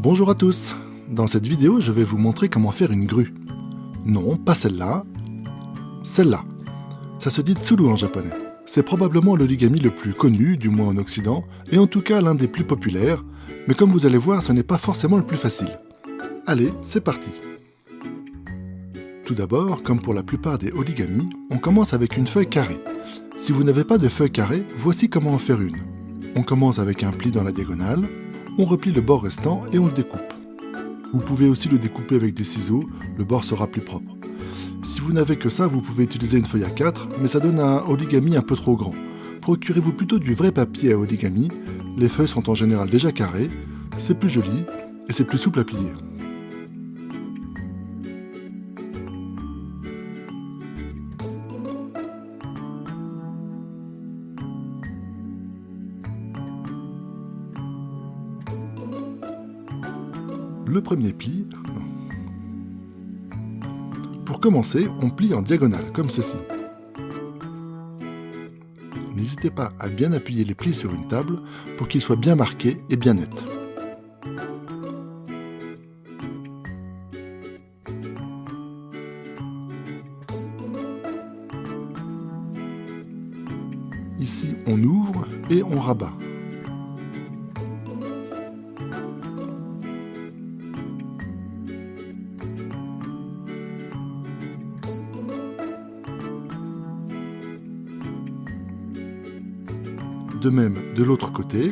Bonjour à tous. Dans cette vidéo, je vais vous montrer comment faire une grue. Non, pas celle-là, celle-là. Ça se dit tsuru en japonais. C'est probablement l'origami le plus connu, du moins en Occident, et en tout cas l'un des plus populaires, mais comme vous allez voir, ce n'est pas forcément le plus facile. Allez, c'est parti. Tout d'abord, comme pour la plupart des origami, on commence avec une feuille carrée. Si vous n'avez pas de feuille carrée, voici comment en faire une. On commence avec un pli dans la diagonale, on replie le bord restant et on le découpe. Vous pouvez aussi le découper avec des ciseaux, le bord sera plus propre. Si vous n'avez que ça, vous pouvez utiliser une feuille A4, mais ça donne un origami un peu trop grand. Procurez-vous plutôt du vrai papier à origami, les feuilles sont en général déjà carrées, c'est plus joli et c'est plus souple à plier. Le premier pli. Pour commencer, on plie en diagonale, comme ceci. N'hésitez pas à bien appuyer les plis sur une table pour qu'ils soient bien marqués et bien nets. Ici, on ouvre et on rabat. De même de l'autre côté.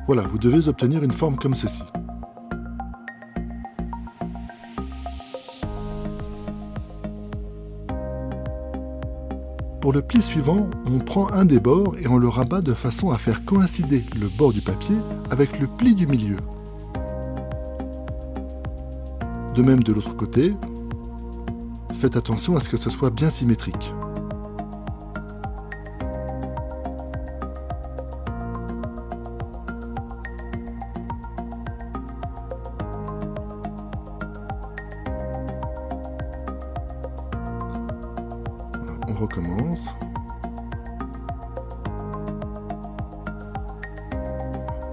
Voilà, vous devez obtenir une forme comme ceci. Pour le pli suivant, on prend un des bords et on le rabat de façon à faire coïncider le bord du papier avec le pli du milieu. De même de l'autre côté, faites attention à ce que ce soit bien symétrique. On recommence.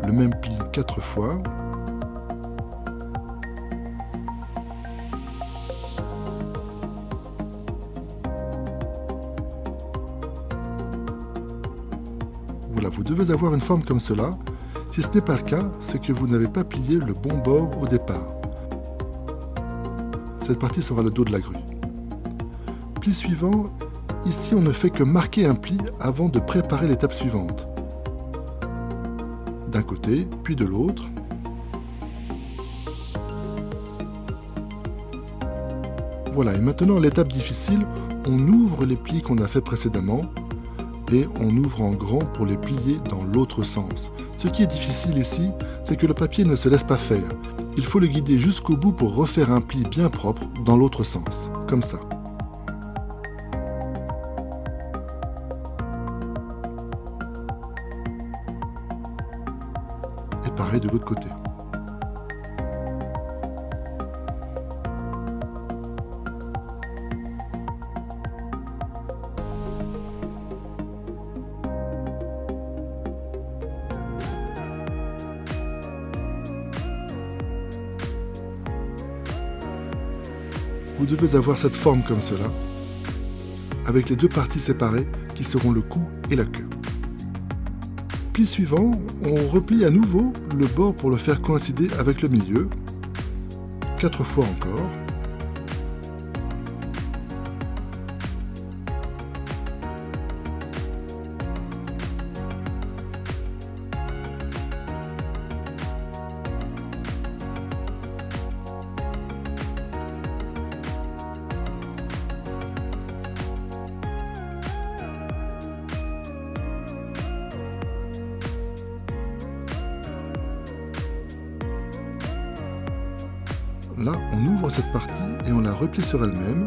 Le même pli 4 fois. Voilà, vous devez avoir une forme comme cela. Si ce n'est pas le cas, c'est que vous n'avez pas plié le bon bord au départ. Cette partie sera le dos de la grue. Pli suivant. Ici, on ne fait que marquer un pli avant de préparer l'étape suivante. D'un côté, puis de l'autre. Voilà, et maintenant l'étape difficile, on ouvre les plis qu'on a fait précédemment et on ouvre en grand pour les plier dans l'autre sens. Ce qui est difficile ici, c'est que le papier ne se laisse pas faire. Il faut le guider jusqu'au bout pour refaire un pli bien propre dans l'autre sens, comme ça. Et pareil de l'autre côté. Vous devez avoir cette forme comme cela, avec les deux parties séparées qui seront le cou et la queue. Pli suivant, on replie à nouveau le bord pour le faire coïncider avec le milieu, 4 fois encore. Là, on ouvre cette partie et on la replie sur elle-même,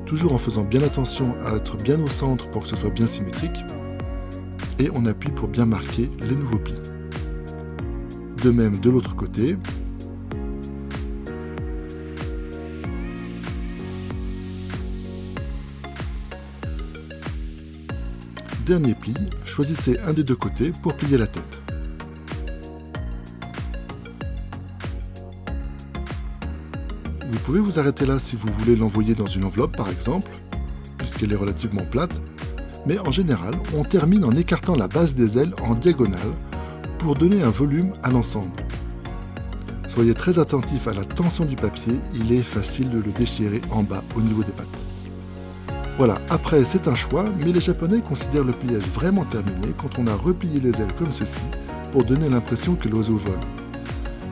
toujours en faisant bien attention à être bien au centre pour que ce soit bien symétrique. et on appuie pour bien marquer les nouveaux plis. De même de l'autre côté. Dernier pli, choisissez un des deux côtés pour plier la tête. Vous pouvez vous arrêter là si vous voulez l'envoyer dans une enveloppe par exemple, puisqu'elle est relativement plate, mais en général, on termine en écartant la base des ailes en diagonale pour donner un volume à l'ensemble. Soyez très attentif à la tension du papier, il est facile de le déchirer en bas au niveau des pattes. Voilà, après c'est un choix, mais les Japonais considèrent le pliage vraiment terminé quand on a replié les ailes comme ceci pour donner l'impression que l'oiseau vole.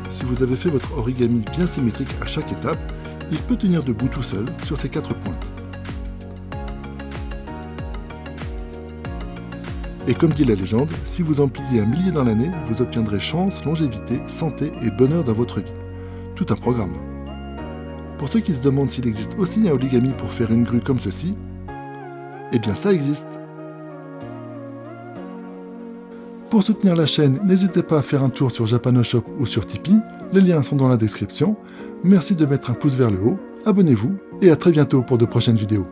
Si vous avez fait votre origami bien symétrique à chaque étape, il peut tenir debout tout seul sur ses 4 pointes. Et comme dit la légende, si vous en pliez 1 millier dans l'année, vous obtiendrez chance, longévité, santé et bonheur dans votre vie. Tout un programme. Pour ceux qui se demandent s'il existe aussi un origami pour faire une grue comme ceci, eh bien ça existe. Pour soutenir la chaîne, n'hésitez pas à faire un tour sur Japanoshop ou sur Tipeee, les liens sont dans la description. Merci de mettre un pouce vers le haut, abonnez-vous et à très bientôt pour de prochaines vidéos.